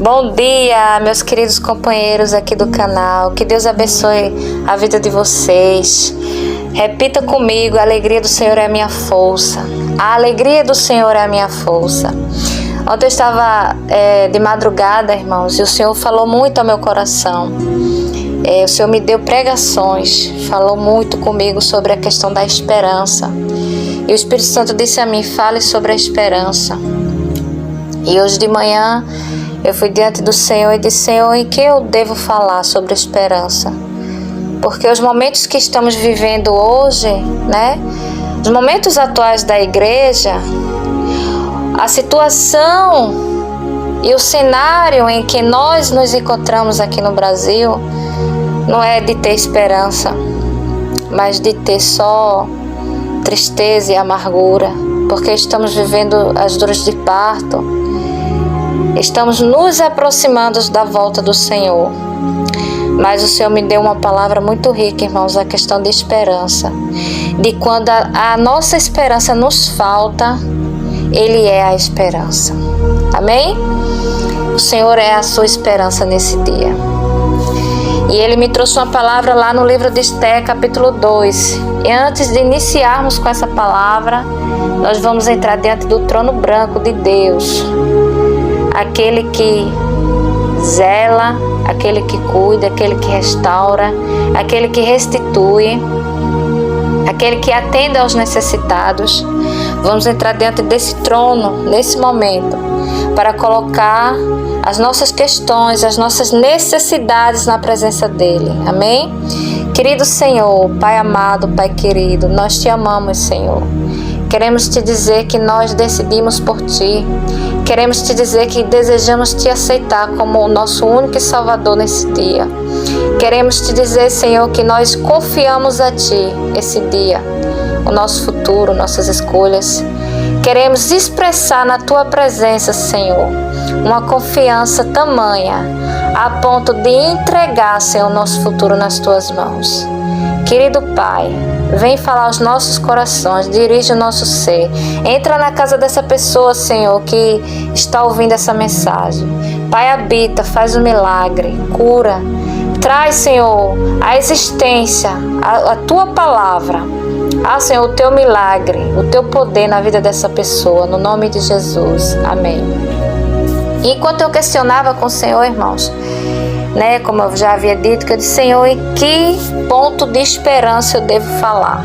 Bom dia, meus queridos companheiros aqui do canal. Que Deus abençoe a vida de vocês. Repita comigo: a alegria do Senhor é a minha força. A alegria do Senhor é a minha força. Ontem eu estava de madrugada, irmãos, e o Senhor falou muito ao meu coração. O Senhor me deu pregações, falou muito comigo sobre a questão da esperança. E o Espírito Santo disse a mim: fale sobre a esperança. E hoje de manhã eu fui diante do Senhor e disse: Senhor, em que eu devo falar sobre a esperança? Porque os momentos que estamos vivendo hoje, os momentos atuais da igreja, a situação e o cenário em que nós nos encontramos aqui no Brasil não é de ter esperança, mas de ter só tristeza e amargura, porque estamos vivendo as dores de parto, estamos nos aproximando da volta do Senhor. Mas o Senhor me deu uma palavra muito rica, irmãos, a questão de esperança, de quando a nossa esperança nos falta, Ele é a esperança. Amém? O Senhor é a sua esperança nesse dia. E Ele me trouxe uma palavra lá no livro de Esté, capítulo 2. E antes de iniciarmos com essa palavra, nós vamos entrar diante do trono branco de Deus. Aquele que zela, aquele que cuida, aquele que restaura, aquele que restitui, aquele que atende aos necessitados. Vamos entrar diante desse trono, nesse momento, para colocar as nossas questões, as nossas necessidades na presença dEle. Amém? Querido Senhor, Pai amado, Pai querido, nós Te amamos, Senhor. Queremos Te dizer que nós decidimos por Ti. Queremos Te dizer que desejamos Te aceitar como o nosso único e Salvador nesse dia. Queremos Te dizer, Senhor, que nós confiamos a Ti esse dia, o nosso futuro, nossas escolhas. Queremos expressar na Tua presença, Senhor, uma confiança tamanha a ponto de entregar, Senhor, o nosso futuro nas Tuas mãos. Querido Pai, vem falar aos nossos corações, dirige o nosso ser. Entra na casa dessa pessoa, Senhor, que está ouvindo essa mensagem. Pai, habita, faz um milagre, cura. Traz, Senhor, a existência, a Tua palavra. Senhor, o Teu milagre, o Teu poder na vida dessa pessoa, no nome de Jesus. Amém. E enquanto eu questionava com o Senhor, irmãos, como eu já havia dito, que eu disse: Senhor, em que ponto de esperança eu devo falar?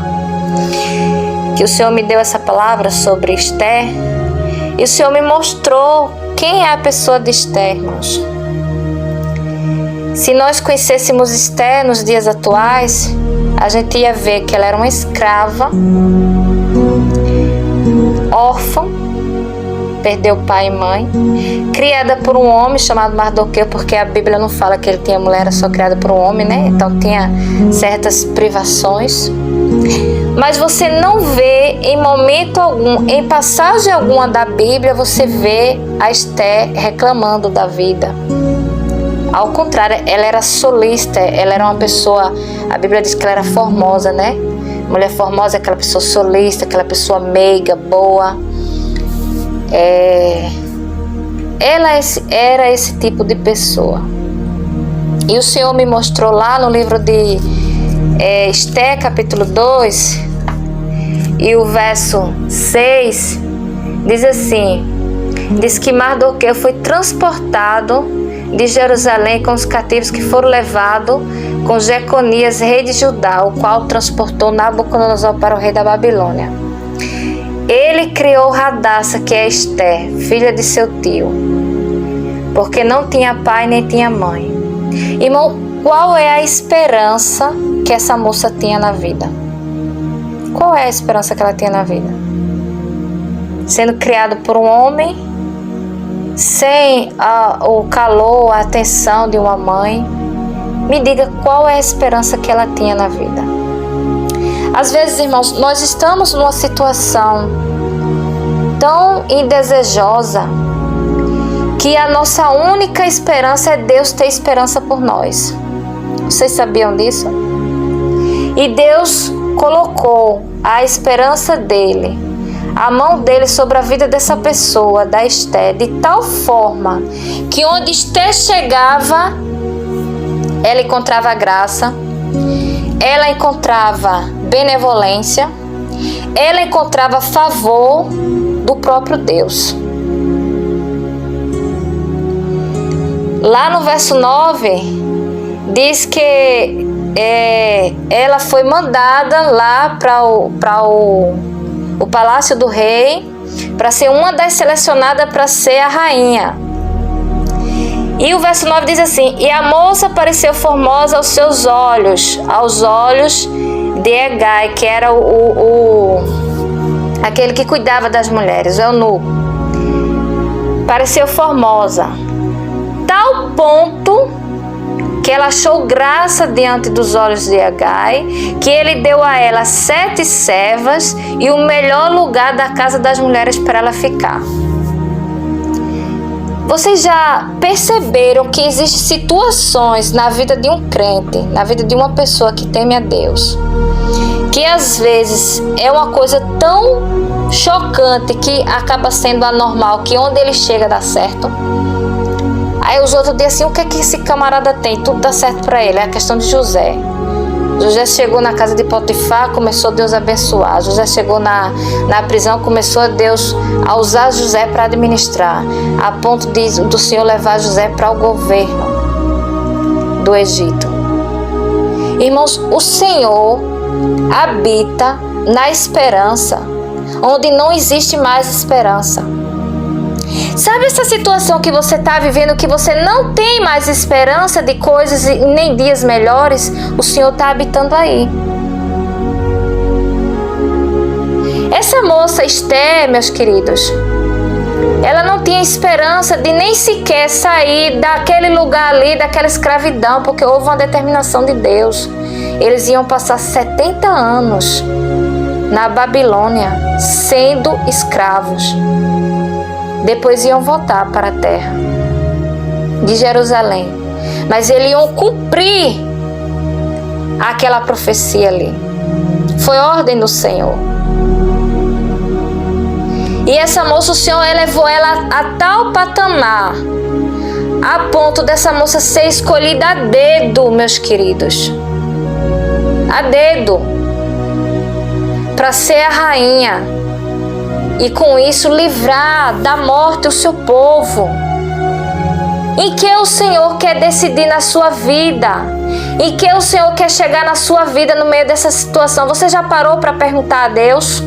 Que o Senhor me deu essa palavra sobre Esté, e o Senhor me mostrou quem é a pessoa de Esté, irmãos. Se nós conhecêssemos Esté nos dias atuais, a gente ia ver que ela era uma escrava, órfã, perdeu pai e mãe, criada por um homem chamado Mardoqueu, porque a Bíblia não fala que ele tinha mulher, era só criada por um homem, Então tinha certas privações. Mas você não vê em momento algum, em passagem alguma da Bíblia, você vê a Esté reclamando da vida. Ao contrário, ela era solista, ela era uma pessoa, a Bíblia diz que ela era formosa, Mulher formosa é aquela pessoa solista, aquela pessoa meiga, boa. Ela era esse tipo de pessoa. E o Senhor me mostrou lá no livro de Esté, capítulo 2, e o verso 6, diz assim: diz que Mardoqueu foi transportado de Jerusalém com os cativos que foram levados com Jeconias, rei de Judá, o qual transportou Nabucodonosor para o rei da Babilônia. Ele criou Radassa, que é Esté, filha de seu tio, porque não tinha pai nem tinha mãe. Irmão, qual é a esperança que essa moça tinha na vida? Qual é a esperança que ela tinha na vida? Sendo criada por um homem, sem o calor, a atenção de uma mãe. Me diga, qual é a esperança que ela tinha na vida? Às vezes, irmãos, nós estamos numa situação tão indesejosa que a nossa única esperança é Deus ter esperança por nós. Vocês sabiam disso? E Deus colocou a esperança dele, a mão dele sobre a vida dessa pessoa, da Esther, de tal forma que onde Esther chegava, ela encontrava graça, ela encontrava benevolência, ela encontrava favor do próprio Deus. Lá no verso 9, diz que ela foi mandada lá para o palácio do rei, para ser uma das selecionadas para ser a rainha. E o verso 9 diz assim: e a moça pareceu formosa aos seus olhos, aos olhos de Hegai, que era aquele que cuidava das mulheres, o eunuco. Pareceu formosa, tal ponto que ela achou graça diante dos olhos de Hegai, que ele deu a ela 7 servas e o melhor lugar da casa das mulheres para ela ficar. Vocês já perceberam que existem situações na vida de um crente, na vida de uma pessoa que teme a Deus, que às vezes é uma coisa tão chocante que acaba sendo anormal, que onde ele chega dá certo? Aí os outros dizem assim: o que é que esse camarada tem? Tudo dá certo para ele. É a questão de José. José chegou na casa de Potifar, começou Deus a abençoar. José chegou na prisão, começou Deus a usar José para administrar, a ponto do Senhor levar José para o governo do Egito. Irmãos, o Senhor habita na esperança, onde não existe mais esperança. Sabe essa situação que você está vivendo, que você não tem mais esperança de coisas e nem dias melhores? O Senhor está habitando aí. Essa moça Esther, meus queridos, ela não tinha esperança de nem sequer sair daquele lugar ali, daquela escravidão, porque houve uma determinação de Deus. Eles iam passar 70 anos na Babilônia, sendo escravos. Depois iam voltar para a terra de Jerusalém. Mas eles iam cumprir aquela profecia ali. Foi ordem do Senhor. E essa moça, o Senhor elevou ela a tal patamar, a ponto dessa moça ser escolhida a dedo, meus queridos. A dedo. Para ser a rainha. E com isso livrar da morte o seu povo. Em que o Senhor quer decidir na sua vida? Em que o Senhor quer chegar na sua vida no meio dessa situação? Você já parou para perguntar a Deus?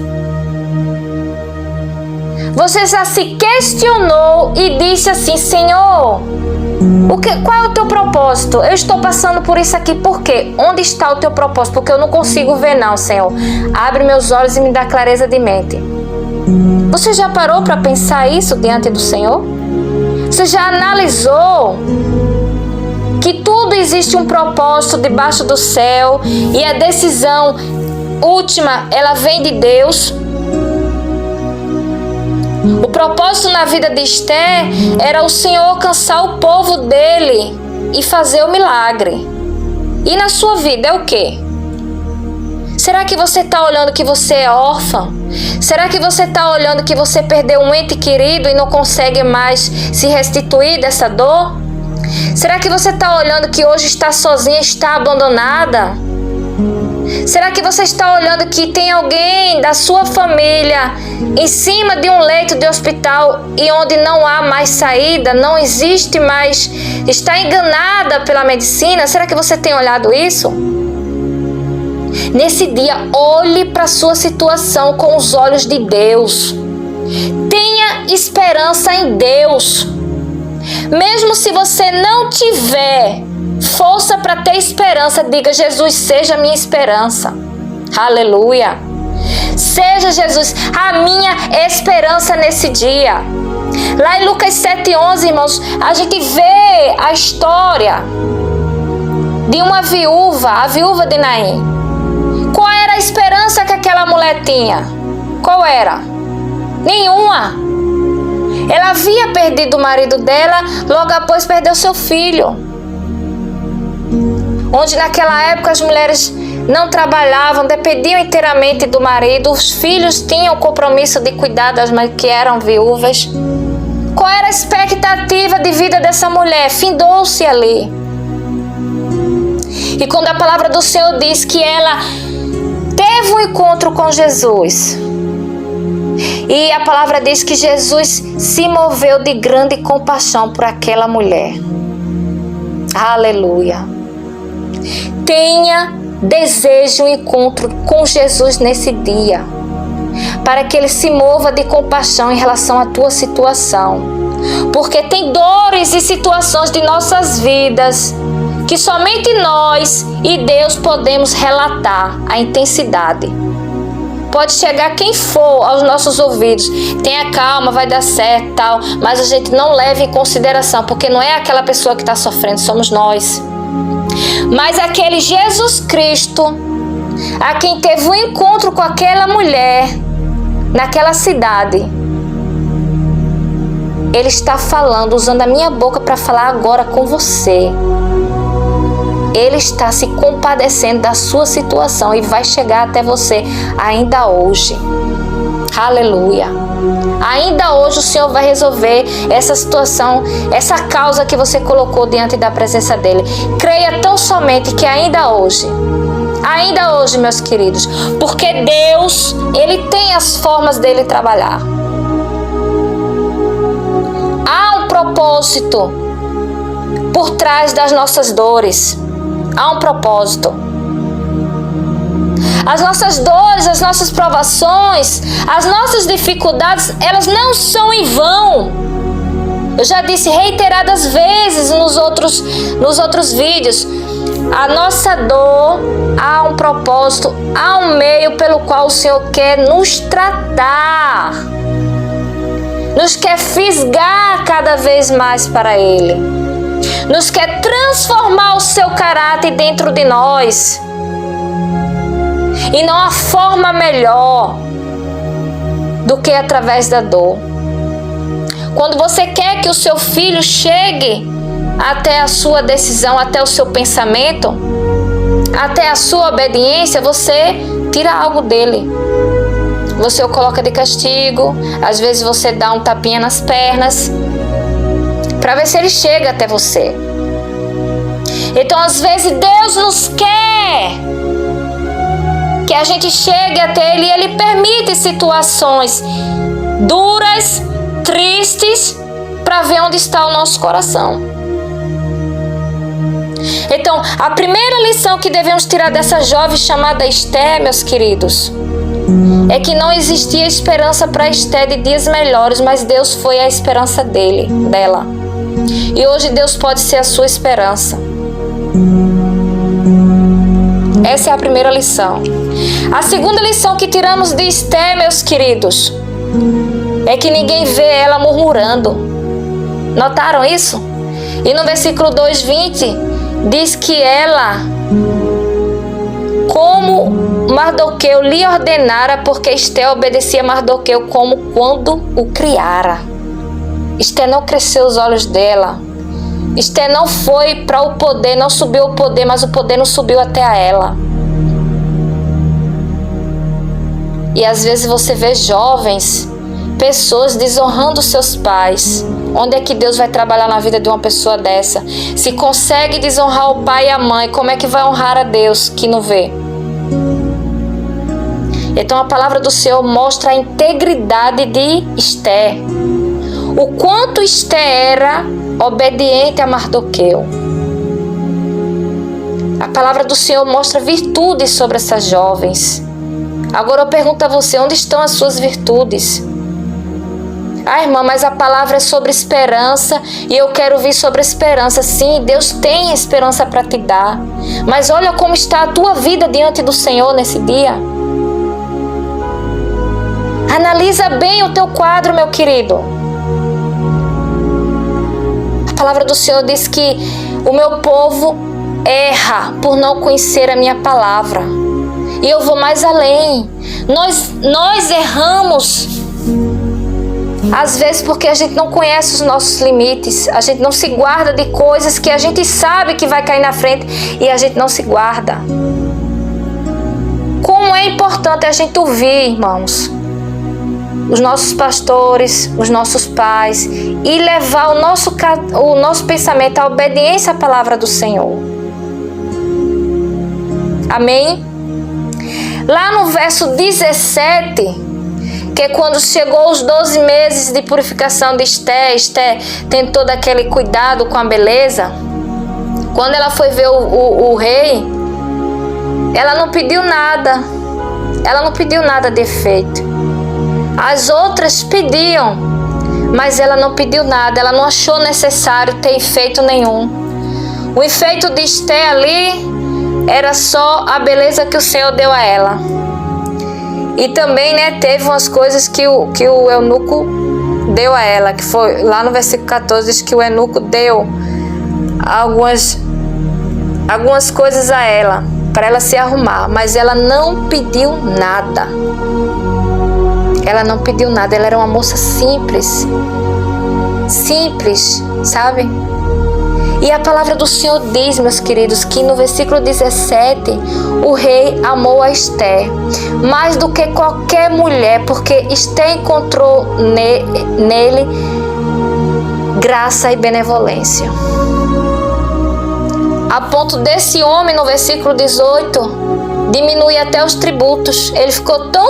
Você já se questionou e disse assim: Senhor, qual é o teu propósito? Eu estou passando por isso aqui, por quê? Onde está o teu propósito? Porque eu não consigo ver não, Senhor. Abre meus olhos e me dá clareza de mente. Você já parou para pensar isso diante do Senhor? Você já analisou que tudo existe um propósito debaixo do céu e a decisão última, ela vem de Deus? O propósito na vida de Esther era o Senhor alcançar o povo dele e fazer o milagre. E na sua vida é o quê? Será que você está olhando que você é órfã? Será que você está olhando que você perdeu um ente querido e não consegue mais se restituir dessa dor? Será que você está olhando que hoje está sozinha, está abandonada? Será que você está olhando que tem alguém da sua família em cima de um leito de hospital e onde não há mais saída, não existe mais, está enganada pela medicina? Será que você tem olhado isso? Nesse dia, olhe para a sua situação com os olhos de Deus. Tenha esperança em Deus. Mesmo se você não tiver força para ter esperança, diga: Jesus, seja a minha esperança. Aleluia. Seja, Jesus, a minha esperança nesse dia. Lá em Lucas 7:11, irmãos, a gente vê a história de uma viúva, a viúva de Naim. Qual era a esperança que aquela mulher tinha? Qual era? Nenhuma. Ela havia perdido o marido dela, logo após perdeu seu filho. Onde naquela época as mulheres não trabalhavam, dependiam inteiramente do marido, os filhos tinham o compromisso de cuidar das mães que eram viúvas. Qual era a expectativa de vida dessa mulher? Findou-se ali. E quando a palavra do Senhor diz que ela teve um encontro com Jesus, e a palavra diz que Jesus se moveu de grande compaixão por aquela mulher. Aleluia. Tenha desejo um encontro com Jesus nesse dia, para que Ele se mova de compaixão em relação à tua situação. Porque tem dores e situações de nossas vidas que somente nós e Deus podemos relatar a intensidade. Pode chegar quem for aos nossos ouvidos, tenha calma, vai dar certo, tal, mas a gente não leva em consideração, porque não é aquela pessoa que está sofrendo, somos nós. Mas aquele Jesus Cristo, a quem teve um encontro com aquela mulher, naquela cidade, Ele está falando, usando a minha boca para falar agora com você. Ele está se compadecendo da sua situação e vai chegar até você ainda hoje. Aleluia. Ainda hoje o Senhor vai resolver essa situação, essa causa que você colocou diante da presença dEle. Creia tão somente que ainda hoje, meus queridos, porque Deus, Ele tem as formas dEle trabalhar. Há um propósito por trás das nossas dores. Há um propósito. As nossas dores, as nossas provações, as nossas dificuldades, elas não são em vão. Eu já disse reiteradas vezes nos outros vídeos. A nossa dor, há um propósito, há um meio pelo qual o Senhor quer nos tratar. Nos quer fisgar cada vez mais para Ele. Nos quer transformar o seu caráter dentro de nós. E não há forma melhor do que através da dor. Quando você quer que o seu filho chegue até a sua decisão, até o seu pensamento, até a sua obediência, você tira algo dele. Você o coloca de castigo, às vezes você dá um tapinha nas pernas, para ver se ele chega até você. Então, às vezes, Deus nos quer que a gente chegue até Ele e Ele permite situações duras, tristes, para ver onde está o nosso coração. Então, a primeira lição que devemos tirar dessa jovem chamada Esther, meus queridos, é que não existia esperança para Esther de dias melhores, mas Deus foi a esperança dela. E hoje Deus pode ser a sua esperança. Essa é a primeira lição. A segunda lição que tiramos de Esther, meus queridos, é que ninguém vê ela murmurando. Notaram isso? E no versículo 2:20 diz que ela, como Mardoqueu lhe ordenara, porque Esther obedecia a Mardoqueu como quando o criara. Esther não cresceu os olhos dela. Esther não foi para o poder, não subiu ao poder, mas o poder não subiu até a ela. E às vezes você vê jovens, pessoas desonrando seus pais. Onde é que Deus vai trabalhar na vida de uma pessoa dessa? Se consegue desonrar o pai e a mãe, como é que vai honrar a Deus que não vê? Então a palavra do Senhor mostra a integridade de Esther. O quanto Esther era obediente a Mardoqueu. A palavra do Senhor mostra virtudes sobre essas jovens. Agora eu pergunto a você, onde estão as suas virtudes? Ah, irmã, mas a palavra é sobre esperança e eu quero ouvir sobre esperança. Sim, Deus tem esperança para te dar. Mas olha como está a tua vida diante do Senhor nesse dia. Analisa bem o teu quadro, meu querido. A palavra do Senhor diz que o meu povo erra por não conhecer a minha palavra. E eu vou mais além. Nós erramos, às vezes porque a gente não conhece os nossos limites. A gente não se guarda de coisas que a gente sabe que vai cair na frente e a gente não se guarda. como é importante a gente ouvir, irmãos, os nossos pastores, os nossos pais, e levar o nosso pensamento à obediência à palavra do Senhor. Amém? Lá no verso 17, que é quando chegou os 12 meses de purificação de Esté, Esté tem todo aquele cuidado com a beleza. Quando ela foi ver o rei, ela não pediu nada. Ela não pediu nada de efeito. As outras pediam, mas ela não pediu nada. Ela não achou necessário ter efeito nenhum. O efeito de Esté ali era só a beleza que o Senhor deu a ela. E também, teve umas coisas que o eunuco deu a ela, que foi lá no versículo 14, diz que o eunuco deu algumas coisas a ela, para ela se arrumar, mas ela não pediu nada. Ela não pediu nada, ela era uma moça simples, sabe? E a palavra do Senhor diz, meus queridos, que no versículo 17, o rei amou a Esté mais do que qualquer mulher, porque Esté encontrou nele graça e benevolência. A ponto desse homem, no versículo 18, diminuir até os tributos. Ele ficou tão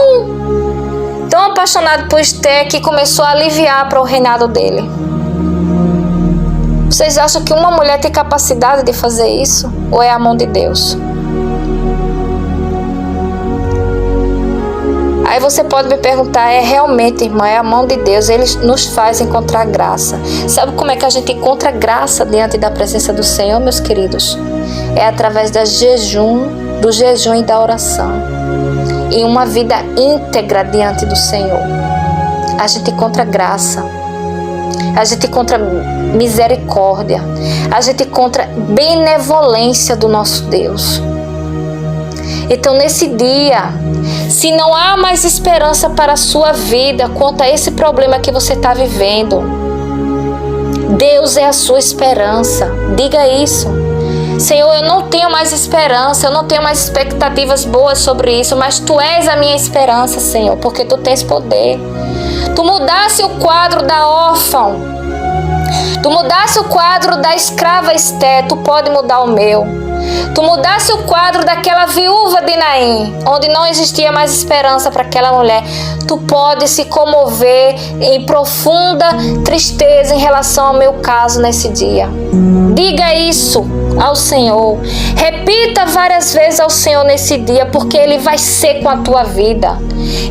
apaixonado por Esté que começou a aliviar para o reinado dele. Vocês acham que uma mulher tem capacidade de fazer isso? Ou é a mão de Deus? Aí você pode me perguntar, realmente, irmã, é a mão de Deus, Ele nos faz encontrar graça. Sabe como é que a gente encontra graça diante da presença do Senhor, meus queridos? É através do jejum e da oração. E uma vida íntegra diante do Senhor. A gente encontra graça. A gente encontra misericórdia. A gente encontra benevolência do nosso Deus. Então, nesse dia, se não há mais esperança para a sua vida quanto a esse problema que você está vivendo, Deus é a sua esperança. Diga isso. Senhor, eu não tenho mais esperança, eu não tenho mais expectativas boas sobre isso, mas Tu és a minha esperança, Senhor, porque Tu tens poder. Tu mudasse o quadro da órfã, Tu mudasse o quadro da escrava Esté, Tu pode mudar o meu. Tu mudasse o quadro daquela viúva de Naim, onde não existia mais esperança para aquela mulher. Tu pode se comover em profunda tristeza em relação ao meu caso nesse dia. Diga isso ao Senhor. Repita várias vezes ao Senhor nesse dia, porque Ele vai ser com a tua vida.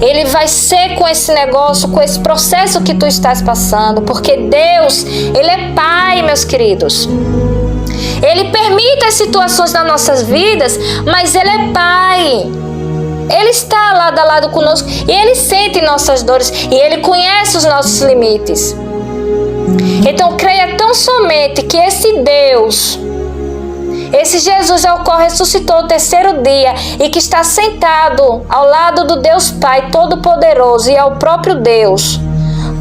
Ele vai ser com esse negócio, com esse processo que tu estás passando, porque Deus, Ele é Pai, meus queridos. Ele permite as situações nas nossas vidas, mas Ele é Pai. Ele está lado a lado conosco e Ele sente nossas dores e Ele conhece os nossos limites. Então creia tão somente que esse Deus, esse Jesus ao qual ressuscitou o terceiro dia e que está sentado ao lado do Deus Pai Todo-Poderoso e é o próprio Deus,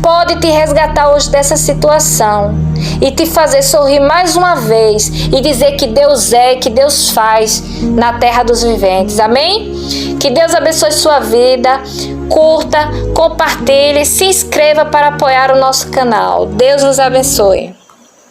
pode te resgatar hoje dessa situação e te fazer sorrir mais uma vez e dizer que Deus é e que Deus faz na terra dos viventes. Amém? Que Deus abençoe sua vida. Curta, compartilhe, se inscreva para apoiar o nosso canal. Deus nos abençoe.